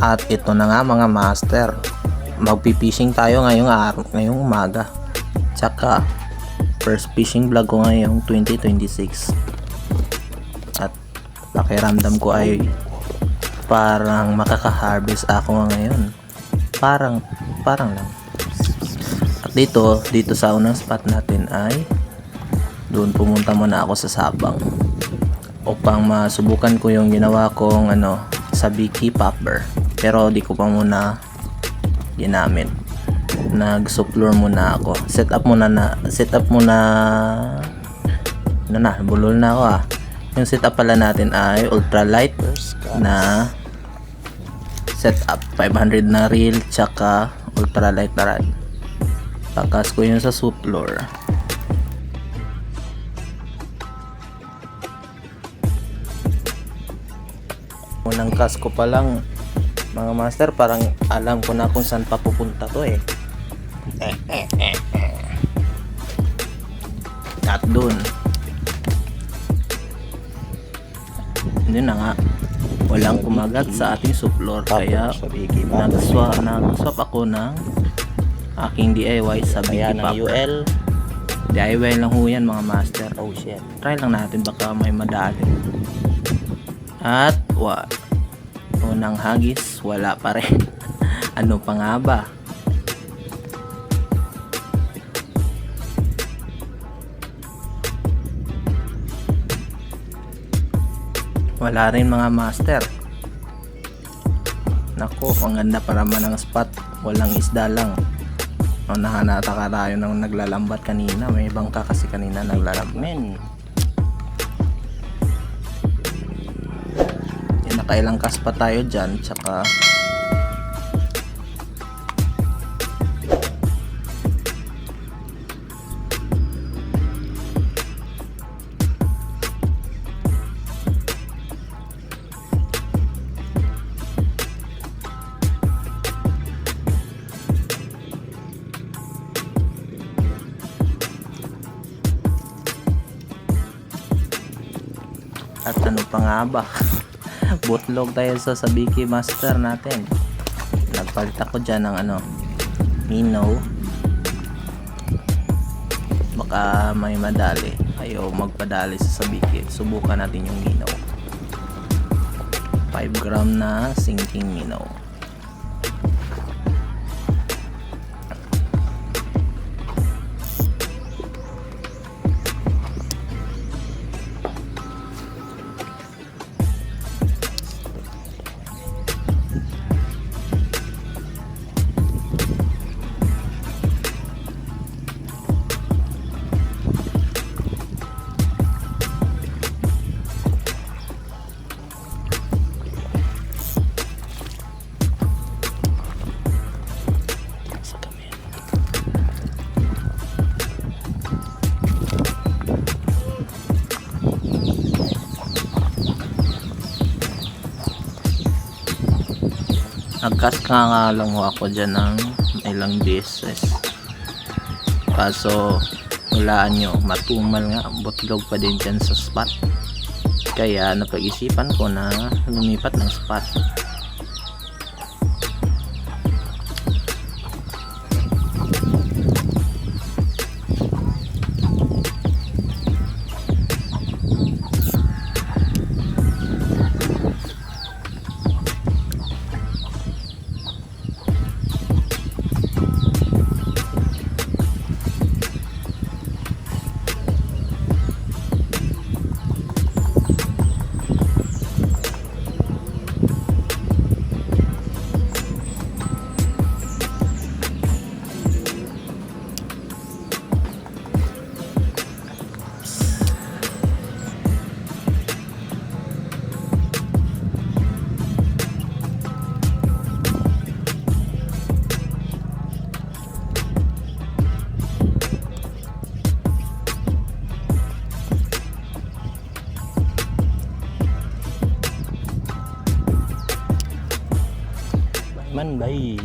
At ito na nga mga master, magpipishing tayo ngayong umaga. Tsaka first fishing vlog ko ngayong 2026. At pakiramdam ko ay parang makaka-harvest ako ngayon. Parang lang. At dito sa unang spot natin ay doon pumunta muna ako sa Sabang upang masubukan ko yung ginawa kong sa Biki Popper, pero di ko pa muna ginamit. Nag-suplore muna ako. Set up muna bulol na ako Yung setup pala natin ay ultralight na setup, 500 na reel tsaka ultralight na rod. Pakas ko yun sa suplore. Unang cast ko pa lang mga master, parang alam ko na kung saan pa pupunta to At dun yun na nga, walang kumagat sa ating suplor, kaya nag-swap ako ng aking DIY sa Biki Popper. DIY lang ho yan mga master. Oh shit, try lang natin, baka may madali. At unang hagis, wala pa rin. Ano pa nga ba? Wala rin mga master. Nako, ang ganda pa naman ng spot. Walang isda lang. Nahanata tayo nang naglalambat kanina. May bangka kasi kanina naglalambat. Nakailang cast pa tayo dyan, tsaka at ano pa nga ba? Botlog tayo sa Biki Master natin. Nagpalit ako dyan ng minnow. Baka may madali. Ayaw magpadali sa Biki. Subukan natin yung minnow. 5 gram na sinking minnow. Nagcast nga lang ako dyan ng ilang beses, kaso hulaan nyo, matumal nga, butlog pa din dyan sa spot, kaya napag-isipan ko na lumipat ng spot. Man bay.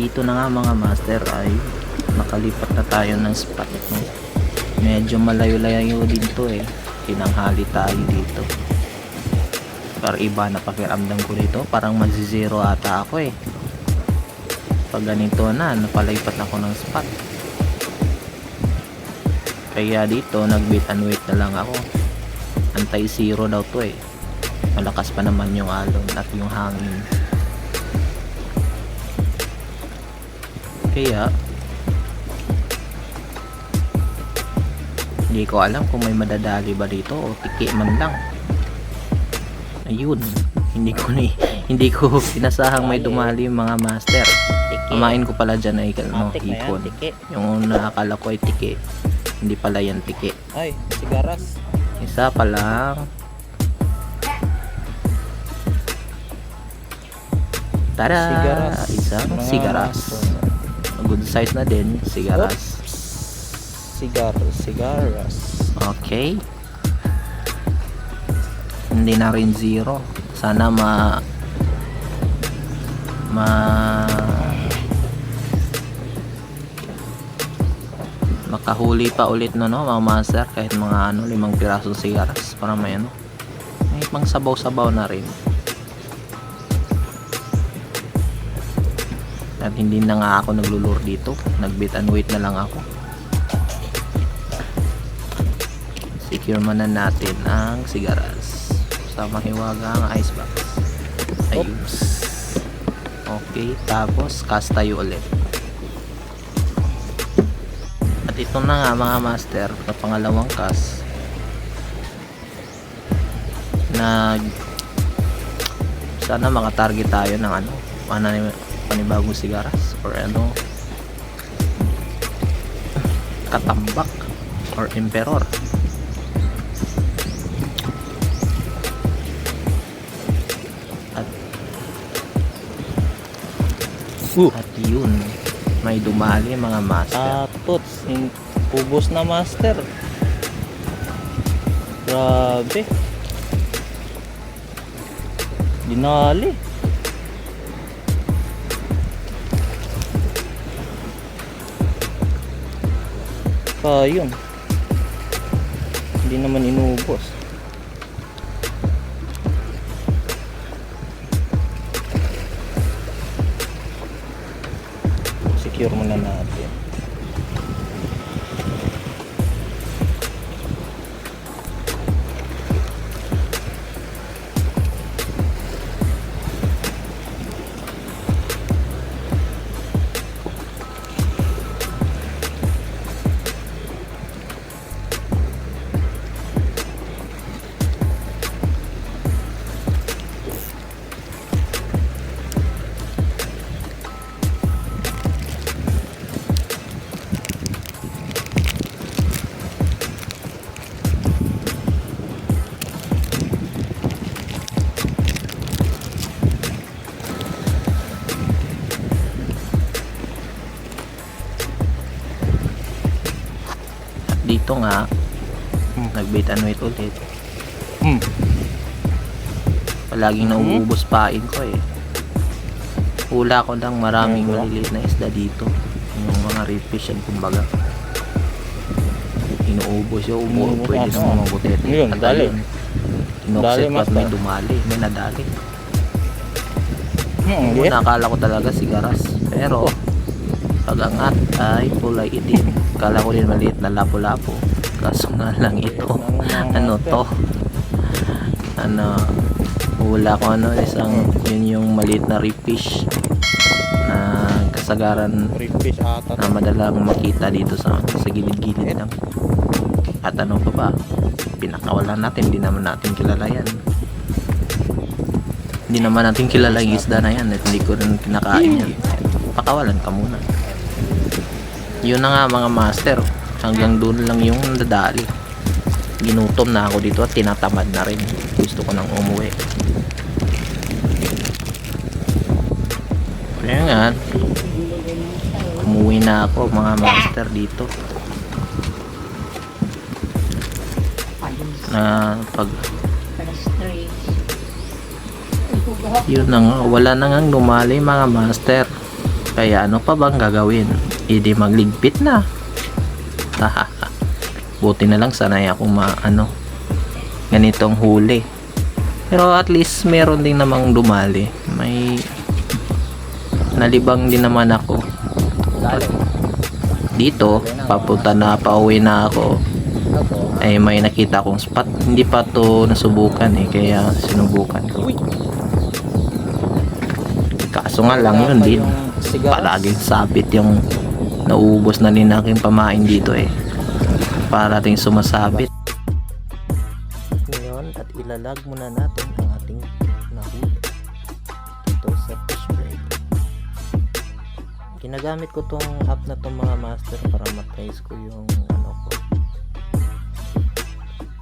dito na nga mga master ay nakalipat na tayo ng spot, no? Medyo malayo-layo din to eh, tinanghali tayo dito. Pero iba na pakiramdam ko dito, parang magzi-zero ata ako eh pag ganito na, napalipat ako ng spot. Kaya dito nag beat and wait na lang ako. Antay zero daw to eh, malakas pa naman yung alon at yung hangin. Kaya hindi ko alam kung may madadali ba dito o tiki man lang. Ayun, hindi ko pinasahang may dumali mga master. Kumain ko pala dyan ay hipon. Yung nakakala ko ay tiki, hindi pala yan tiki. Ay, sigaras. Isa pa lang. Tada! Sigaras. Isang sigaras. Good size na din, sigaras. Sigaras. Okay. Hindi na rin zero. Sana makahuli pa ulit no mga master, kahit mga 5 pirasong sigaras para may may pang sabaw-sabaw na rin. At hindi na nga ako naglulure dito, nag beat and wait na lang ako. Secure muna natin ang sigaras sa mahiwagang ice box. Ayun. Okay, tapos cast tayo ulit. At ito na nga mga master, na pangalawang cast. Sana makatarget tayo ng panibagong sigaras or katambak or emperor. At yun, may dumali mga master. Tots, ubos na master. Grabe. Dinali. Yun. Hindi naman inubos. Secure muna natin. Dito nga nag beat and wait ulit. Palaging nauubos pain ko eh. Hula ko lang maraming maliliit na isda dito, yung mga reef fish yan kumbaga. Inuubos yung pwede naman mabutit. At ayun, inokset at may dumali, may nadali. Nakala ko talaga sigaras, pero pag-angat ay kulay itim. Kala ko din maliit na lapo-lapo, kaso nga lang ito hula ko isang yun yung maliit na reef fish na kasagaran na madalang makita dito sa gilid-gilid lang. At pa ba, pinakawalan natin, hindi naman natin kilala yan. Hindi naman natin kilala yung isda na yan at hindi ko rin kinakain yan. Pakawalan ka muna. Yun na nga mga master, hanggang doon lang yung nadali. Ginutom na ako dito at tinatamad na rin, gusto ko nang umuwi. Kaya nga umuwi na ako mga master dito. Yun na nga, wala na nga dumali mga master. Kaya ano pa bang gagawin? Hindi magligpit na. Buti na lang sanay ako ganitong huli. Pero at least meron din namang dumali. May nalibang din naman ako. Dito, pauwi na ako. Ay may nakita akong spot. Hindi pa to nasubukan kaya sinubukan ko. Kaso nga lang yun din. Palaging sabit yung nauubos na din aking pamain dito parating sumasabit. Ngayon at ilalag muna natin ang ating nahuli dito sa fish break. Ginagamit ko tong app na tong mga master para matrace ko yung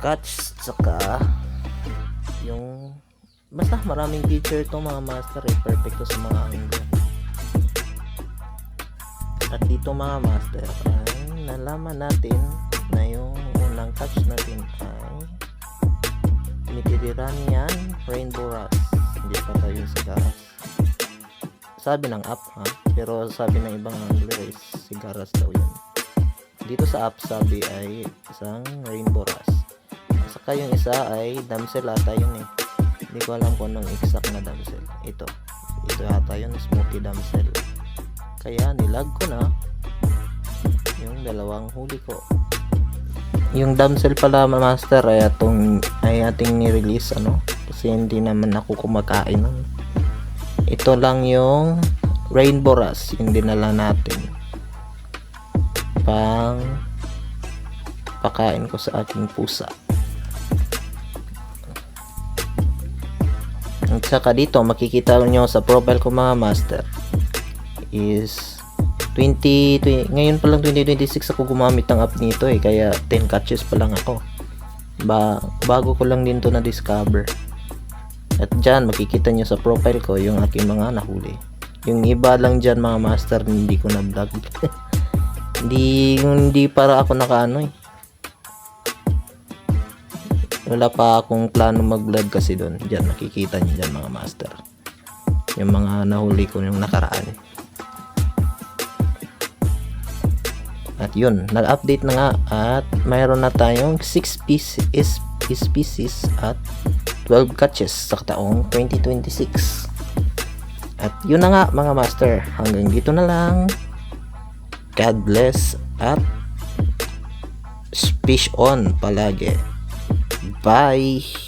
catch saka yung basta maraming feature tong mga master perfecto sa mga angler. At dito mga master ay nalaman natin na yung unang catch natin ay tinitiriran yan rainbow wrasse, hindi pa tayo sigaras. Sabi ng app pero sabi ng ibang angler is sigaras daw yan. Dito sa app sabi ay isang rainbow wrasse, saka yung isa ay damsel ata yun hindi ko alam kung anong exact na damsel. Ito ata yun, smoky damsel. Kaya nilag ko na yung dalawang huli ko. Yung damsel pala master ay ating ni-release kasi hindi naman ako kumakain nun. Ito lang yung rainbow wrasse yung dinala natin pakain ko sa aking pusa. At saka dito makikita nyo sa profile ko mga master is 2020, ngayon pa lang 2026 ako gumamit ng app nito kaya 10 catches pa lang ako. Bago ko lang din to na discover. At dyan makikita nyo sa profile ko yung aking mga nahuli. Yung iba lang dyan mga master hindi ko na vlog. hindi para ako wala pa akong plano mag vlog kasi doon. Dyan makikita nyo dyan mga master yung mga nahuli ko yung nakaraan. At yun, nag-update na nga at mayroon na tayong 6 species at 12 catches sa taong 2026. At yun na nga mga master, hanggang dito na lang. God bless at fish on palagi. Bye!